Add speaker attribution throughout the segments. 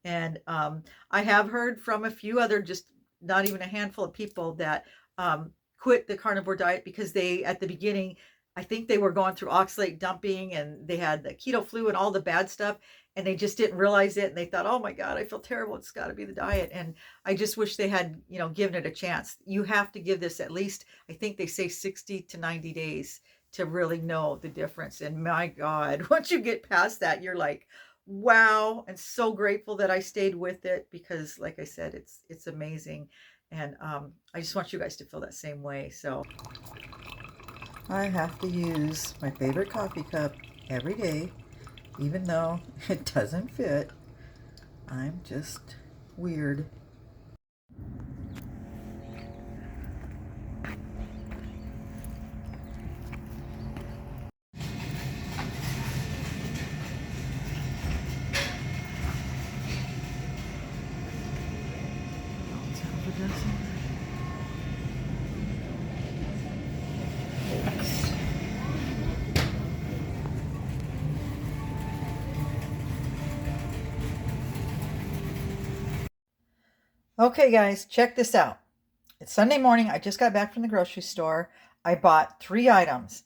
Speaker 1: And I have heard from a few other, just not even a handful of people that quit the carnivore diet because they, at the beginning, I think they were going through oxalate dumping and they had the keto flu and all the bad stuff. And they just didn't realize it. And they thought, oh my God, I feel terrible. It's got to be the diet. And I just wish they had, given it a chance. You have to give this at least, I think they say 60 to 90 days to really know the difference. And my God, once you get past that, you're like, wow, and so grateful that I stayed with it because, like I said, it's amazing. And I just want you guys to feel that same way. So I have to use my favorite coffee cup every day, even though it doesn't fit. I'm just weird. Okay, guys, check this out. It's Sunday morning. I just got back from the grocery store. I bought 3 items: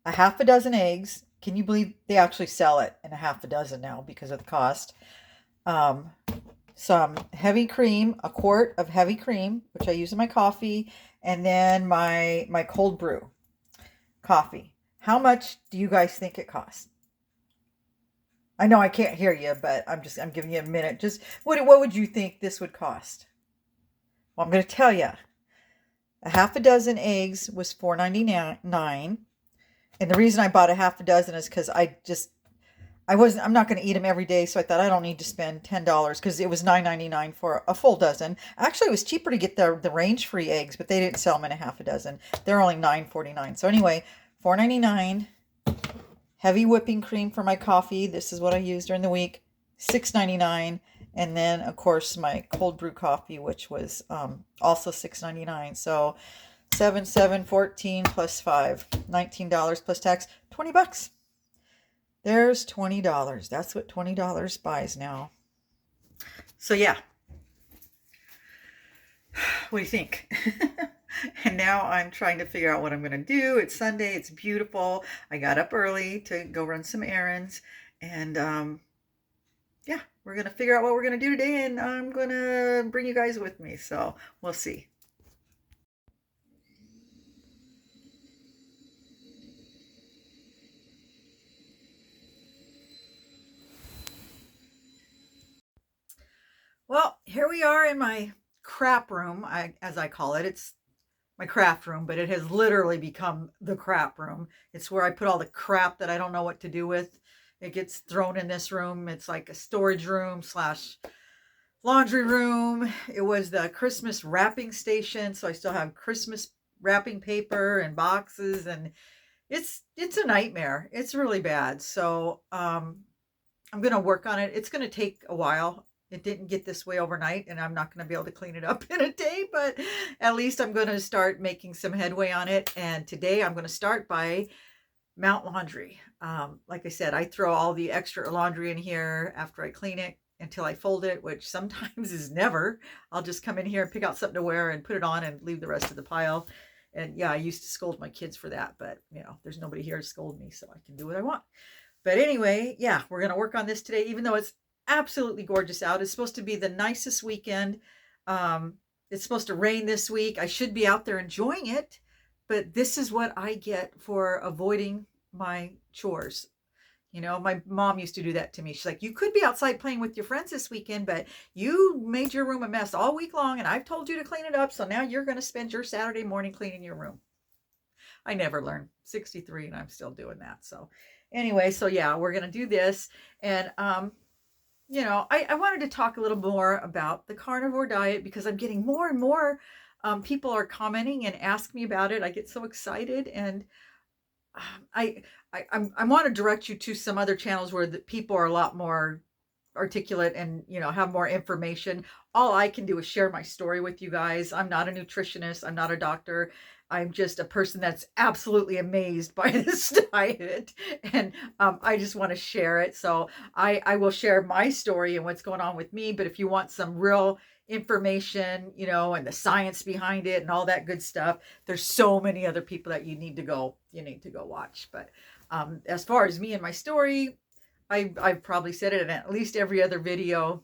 Speaker 1: a half a dozen eggs. Can you believe they actually sell it in a half a dozen now because of the cost? Um, some heavy cream, a quart of heavy cream, which I use in my coffee, and then my cold brew coffee. How much do you guys think it costs? I know I can't hear you, but I'm giving you a minute. Just what would you think this would cost? Well, I'm going to tell you. A half a dozen eggs was $4.99, and the reason I bought a half a dozen is because I'm not going to eat them every day, so I thought I don't need to spend $10 because it was $9.99 for a full dozen. Actually, it was cheaper to get the range-free eggs, but they didn't sell them in a half a dozen. They're only $9.49. So anyway, $4.99. Heavy whipping cream for my coffee. This is what I use during the week. $6.99. And then, of course, my cold brew coffee, which was also $6.99. So 7, 7, 14 plus 5, $19 plus tax, $20. There's $20. That's what $20 buys now. So yeah, what do you think? And now I'm trying to figure out what I'm going to do. It's Sunday. It's beautiful. I got up early to go run some errands. And yeah, we're going to figure out what we're going to do today. And I'm going to bring you guys with me. So we'll see. Well, here we are in my crap room, as I call it. It's my craft room, but it has literally become the crap room. It's where I put all the crap that I don't know what to do with. It gets thrown in this room. It's like a storage room slash laundry room. It was the Christmas wrapping station, so I still have Christmas wrapping paper and boxes, and it's a nightmare. It's really bad. So I'm gonna work on it. It's gonna take a while. It didn't get this way overnight, and I'm not going to be able to clean it up in a day, but at least I'm going to start making some headway on it. And today I'm going to start by mount laundry. Like I said, I throw all the extra laundry in here after I clean it until I fold it, which sometimes is never. I'll just come in here and pick out something to wear and put it on and leave the rest of the pile. And yeah, I used to scold my kids for that, but there's nobody here to scold me, so I can do what I want. But anyway, yeah, we're going to work on this today, even though it's absolutely gorgeous out. It's supposed to be the nicest weekend. It's supposed to rain this week. I should be out there enjoying it, but this is what I get for avoiding my chores. My mom used to do that to me. She's like, you could be outside playing with your friends this weekend, but you made your room a mess all week long, and I've told you to clean it up, so now you're going to spend your Saturday morning cleaning your room. I never learned. 63 and I'm still doing that. So anyway, so yeah, we're going to do this. And I wanted to talk a little more about the carnivore diet because I'm getting more and more people are commenting and ask me about it. I get so excited, and I want to direct you to some other channels where the people are a lot more articulate and have more information. All I can do is share my story with you guys. I'm not a nutritionist. I'm not a doctor. I'm just a person that's absolutely amazed by this diet. And I just want to share it. So I will share my story and what's going on with me. But if you want some real information, and the science behind it and all that good stuff, there's so many other people that you need to go watch. But as far as me and my story, I've probably said it in at least every other video.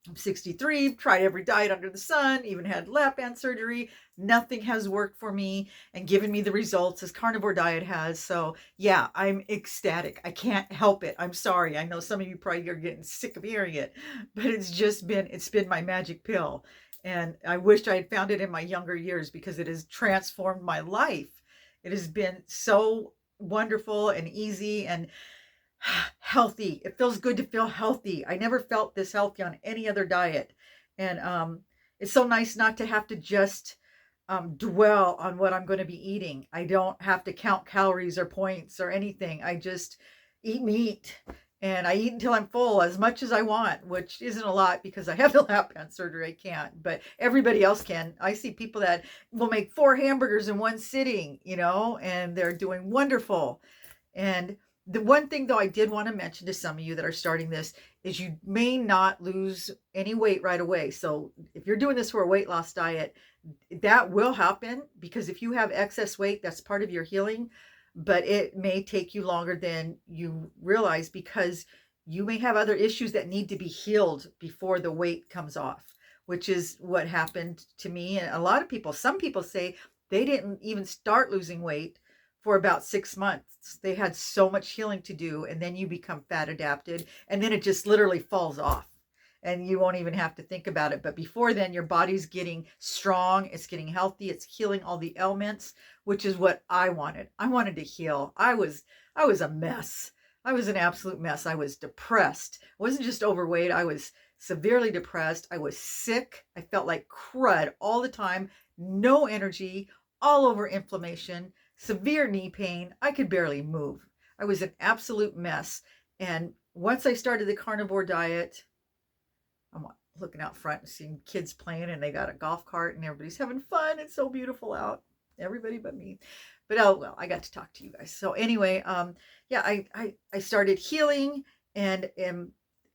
Speaker 1: I'm 63, tried every diet under the sun, even had lap band surgery. Nothing has worked for me and given me the results as carnivore diet has. So yeah, I'm ecstatic. I can't help it. I'm sorry. I know some of you probably are getting sick of hearing it, but it's been my magic pill. And I wished I had found it in my younger years because it has transformed my life. It has been so wonderful and easy and healthy. It feels good to feel healthy. I never felt this healthy on any other diet. And it's so nice not to have to just dwell on what I'm going to be eating. I don't have to count calories or points or anything. I just eat meat and I eat until I'm full as much as I want, which isn't a lot because I have the lap band surgery. I can't, but everybody else can. I see people that will make 4 hamburgers in one sitting, and they're doing wonderful. And the one thing, though, I did want to mention to some of you that are starting this is you may not lose any weight right away. So if you're doing this for a weight loss diet, that will happen because if you have excess weight, that's part of your healing, but it may take you longer than you realize because you may have other issues that need to be healed before the weight comes off, which is what happened to me. And a lot of people, some people say they didn't even start losing weight for about 6 months. They had so much healing to do, and then you become fat adapted, and then it just literally falls off. And you won't even have to think about it. But before then, your body's getting strong, it's getting healthy, it's healing all the ailments, which is what I wanted. I wanted to heal. I was a mess. I was an absolute mess. I was depressed. I wasn't just overweight, I was severely depressed. I was sick. I felt like crud all the time, no energy, all over inflammation, severe knee pain. I could barely move. I was an absolute mess. And once I started the carnivore diet, I'm looking out front and seeing kids playing, and they got a golf cart and everybody's having fun. It's so beautiful out. Everybody but me. But oh well, I got to talk to you guys. So anyway, yeah, I started healing, and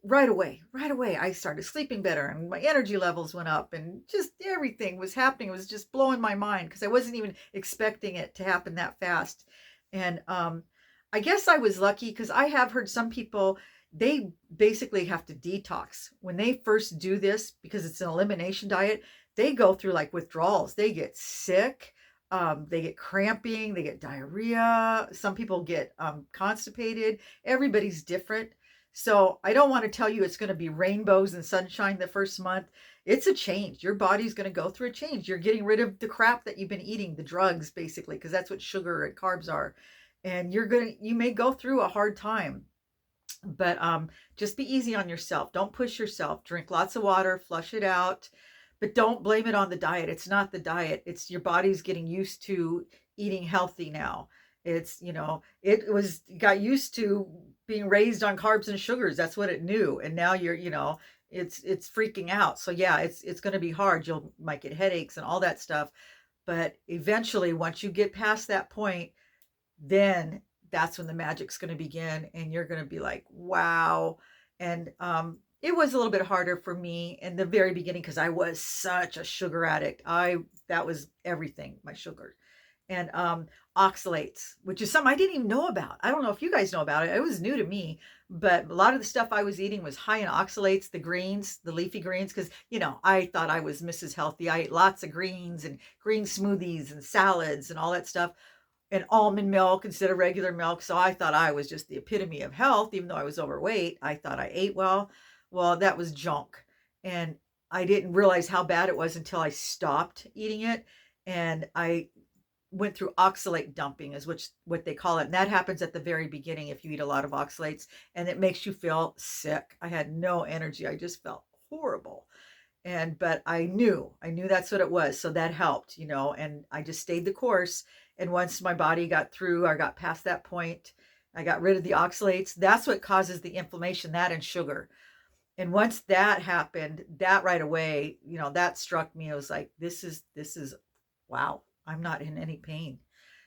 Speaker 1: right away, I started sleeping better and my energy levels went up and just everything was happening. It was just blowing my mind because I wasn't even expecting it to happen that fast. And I guess I was lucky because I have heard some people, they basically have to detox when they first do this because it's an elimination diet. They go through like withdrawals. They get sick. They get cramping. They get diarrhea. Some people get constipated. Everybody's different. So I don't want to tell you it's going to be rainbows and sunshine the first month. It's a change. Your body's going to go through a change. You're getting rid of the crap that you've been eating, the drugs basically, because that's what sugar and carbs are. And you may go through a hard time, but just be easy on yourself. Don't push yourself. Drink lots of water, flush it out, but don't blame it on the diet. It's not the diet. It's your body's getting used to eating healthy now. It's, it got used to being raised on carbs and sugars. That's what it knew. And now it's freaking out. So yeah, it's going to be hard. Might get headaches and all that stuff. But eventually, once you get past that point, then that's when the magic's going to begin and you're going to be like, wow. And it was a little bit harder for me in the very beginning because I was such a sugar addict. That was everything, my sugar. And oxalates, which is something I didn't even know about. I don't know if you guys know about it. It was new to me, but a lot of the stuff I was eating was high in oxalates, the greens, the leafy greens, because, I thought I was Mrs. Healthy. I ate lots of greens and green smoothies and salads and all that stuff, and almond milk instead of regular milk. So I thought I was just the epitome of health, even though I was overweight. I thought I ate well. Well, that was junk. And I didn't realize how bad it was until I stopped eating it. And I went through oxalate dumping is what they call it. And that happens at the very beginning if you eat a lot of oxalates, and it makes you feel sick. I had no energy. I just felt horrible. But I knew that's what it was. So that helped, and I just stayed the course. And once my body got through, or got past that point, I got rid of the oxalates. That's what causes the inflammation, that and sugar. And once that happened, that right away, that struck me. I was like, this is, wow. I'm not in any pain.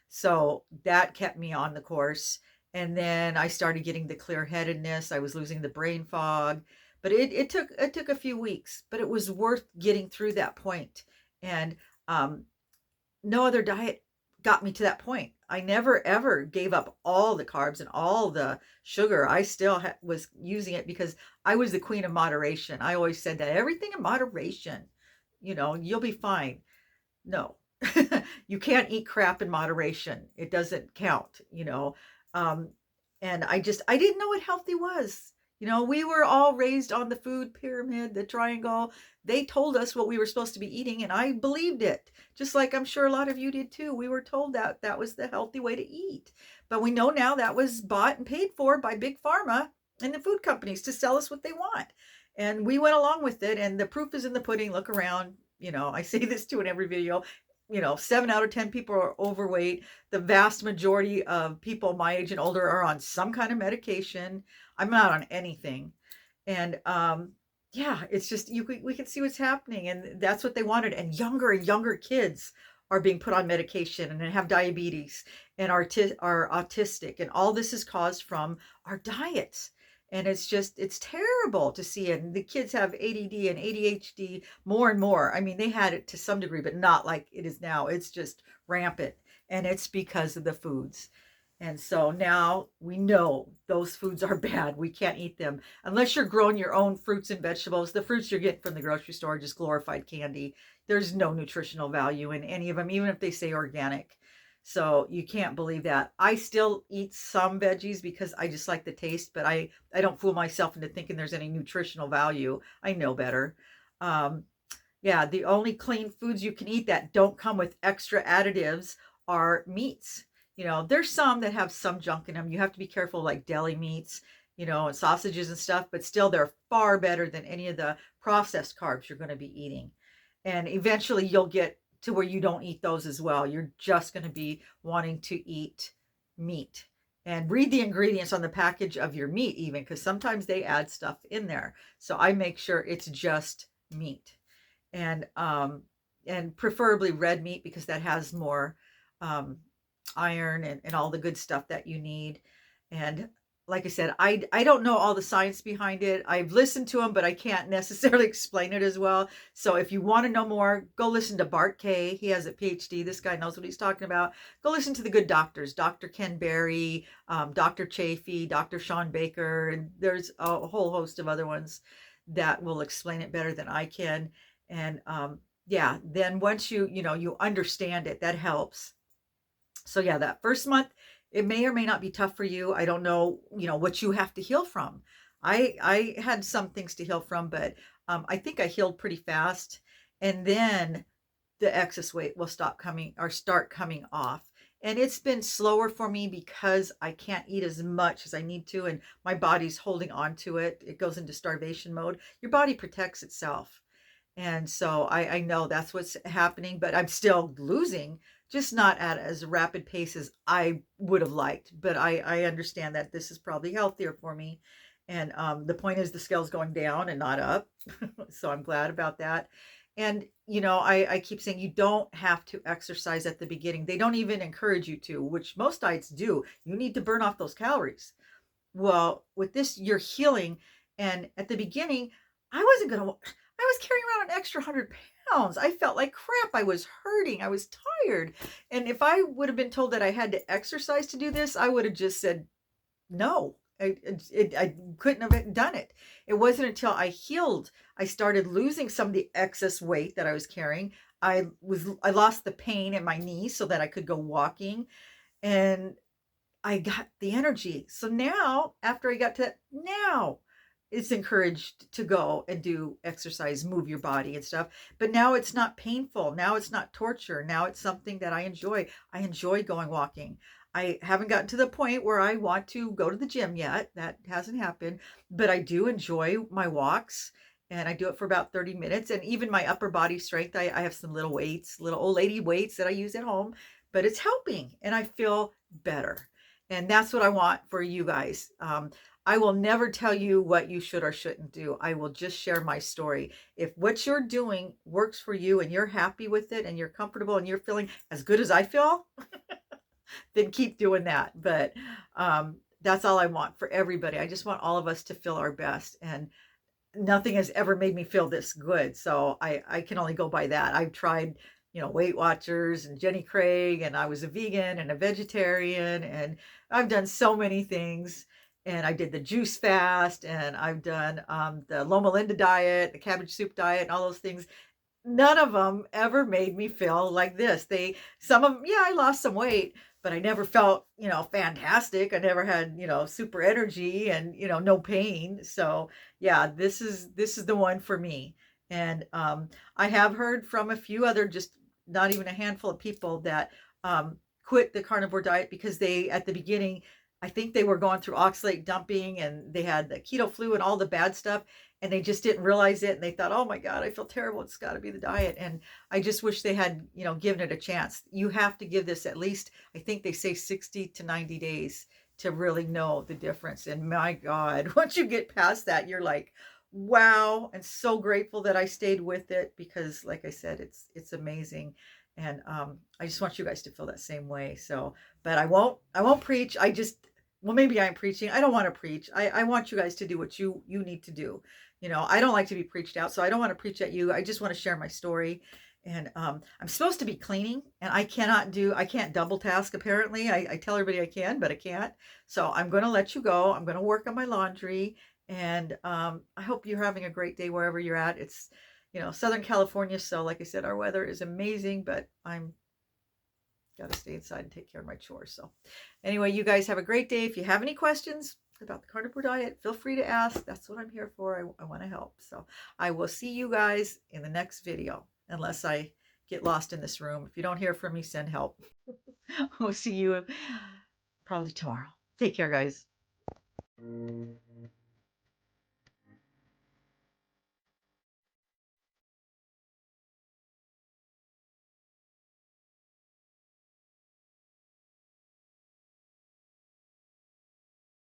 Speaker 1: So that kept me on the course. And then I started getting the clear-headedness. I was losing the brain fog. But it took a few weeks, but it was worth getting through that point. And um, no other diet got me to that point. I never ever gave up all the carbs and all the sugar. I still was using it because I was the queen of moderation. I always said that everything in moderation, you'll be fine. No, you can't eat crap in moderation. It doesn't count, Um, and I didn't know what healthy was. We were all raised on the food pyramid, the triangle. They told us what we were supposed to be eating, and I believed it. Just like I'm sure a lot of you did too. We were told that that was the healthy way to eat. But we know now that was bought and paid for by big pharma and the food companies to sell us what they want. And we went along with it, and the proof is in the pudding. Look around. I say this too in every video. 7 out of 10 people are overweight. The vast majority of people my age and older are on some kind of medication. I'm not on anything. And yeah, it's just we can see what's happening, and that's what they wanted. And younger kids are being put on medication and have diabetes and are autistic, and all this is caused from our diets. And it's terrible to see it. And the kids have ADD and ADHD more and more. I mean, they had it to some degree, but not like it is now. It's just rampant. And it's because of the foods. And so now we know those foods are bad. We can't eat them unless you're growing your own fruits and vegetables. The fruits you're getting from the grocery store are just glorified candy. There's no nutritional value in any of them, even if they say organic. So you can't believe that. I still eat some veggies because I just like the taste, but I don't fool myself into thinking there's any nutritional value. I know better. Um, yeah, the only clean foods you can eat that don't come with extra additives are meats. There's some that have some junk in them. You have to be careful, like deli meats, and sausages and stuff, but still they're far better than any of the processed carbs you're going to be eating. And eventually you'll get to where you don't eat those as well. You're just going to be wanting to eat meat. And read the ingredients on the package of your meat, even, because sometimes they add stuff in there. So I make sure it's just meat. And preferably red meat, because that has more iron and all the good stuff that you need. And like I said, I don't know all the science behind it. I've listened to them, but I can't necessarily explain it as well. So if you want to know more, go listen to Bart K. He has a PhD. This guy knows what he's talking about. Go listen to the good doctors, Dr. Ken Berry, Dr. Chafee, Dr. Sean Baker, and there's a whole host of other ones that will explain it better than I can. And yeah, then once you understand it, that helps. So yeah, that first month, it may or may not be tough for you. I don't know, what you have to heal from. I had some things to heal from, but I think I healed pretty fast. And then the excess weight will stop coming or start coming off. And it's been slower for me because I can't eat as much as I need to, and my body's holding on to it. It goes into starvation mode. Your body protects itself. And so I know that's what's happening, but I'm still losing, just not at as rapid pace as I would have liked. But I understand that this is probably healthier for me. And the point is the scale's going down and not up. So I'm glad about that. And, I keep saying you don't have to exercise at the beginning. They don't even encourage you to, which most diets do. You need to burn off those calories. Well, with this, you're healing. And at the beginning, I was carrying around an extra 100 pounds. I felt like crap. I was hurting. I was tired. And if I would have been told that I had to exercise to do this, I would have just said no. I couldn't have done it. It wasn't until I healed, I started losing some of the excess weight that I was carrying. I lost the pain in my knees so that I could go walking, and I got the energy. So now, after I got to that, now it's encouraged to go and do exercise, move your body and stuff. But now it's not painful. Now it's not torture. Now it's something that I enjoy. I enjoy going walking. I haven't gotten to the point where I want to go to the gym yet. That hasn't happened. But I do enjoy my walks, and I do it for about 30 minutes. And even my upper body strength, I have some little weights, little old lady weights that I use at home, but it's helping and I feel better. And that's what I want for you guys. I will never tell you what you should or shouldn't do. I will just share my story. If what you're doing works for you and you're happy with it and you're comfortable and you're feeling as good as I feel, then keep doing that. But that's all I want for everybody. I just want all of us to feel our best. And nothing has ever made me feel this good. So I can only go by that. I've tried, Weight Watchers and Jenny Craig, and I was a vegan and a vegetarian, and I've done so many things. And I did the juice fast, and I've done the Loma Linda diet, the cabbage soup diet, and all those things. None of them ever made me feel like this. Some of them, yeah, I lost some weight, but I never felt, fantastic. I never had, super energy and, no pain. So yeah, this is the one for me. And I have heard from a few other, just not even a handful of people that quit the carnivore diet because at the beginning, I think they were going through oxalate dumping and they had the keto flu and all the bad stuff, and they just didn't realize it, and they thought, oh my god, I feel terrible, it's got to be the diet. And I just wish they had, given it a chance. You have to give this at least, I think they say 60 to 90 days to really know the difference. And my god, once you get past that, you're like, wow, and so grateful that I stayed with it, because like I said, it's amazing. And I just want you guys to feel that same way. So, but I won't preach. Well, maybe I'm preaching. I don't want to preach. I want you guys to do what you need to do. I don't like to be preached out, so I don't want to preach at you. I just want to share my story. And I'm supposed to be cleaning, and I can't double task apparently. I tell everybody I can, but I can't. So I'm going to let you go. I'm going to work on my laundry, and I hope you're having a great day wherever you're at. It's, Southern California, so like I said, our weather is amazing, but I'm got to stay inside and take care of my chores. So anyway, you guys have a great day. If you have any questions about the carnivore diet, feel free to ask. That's what I'm here for. I want to help. So I will see you guys in the next video, unless I get lost in this room. If you don't hear from me, send help. We'll see you probably tomorrow. Take care, guys.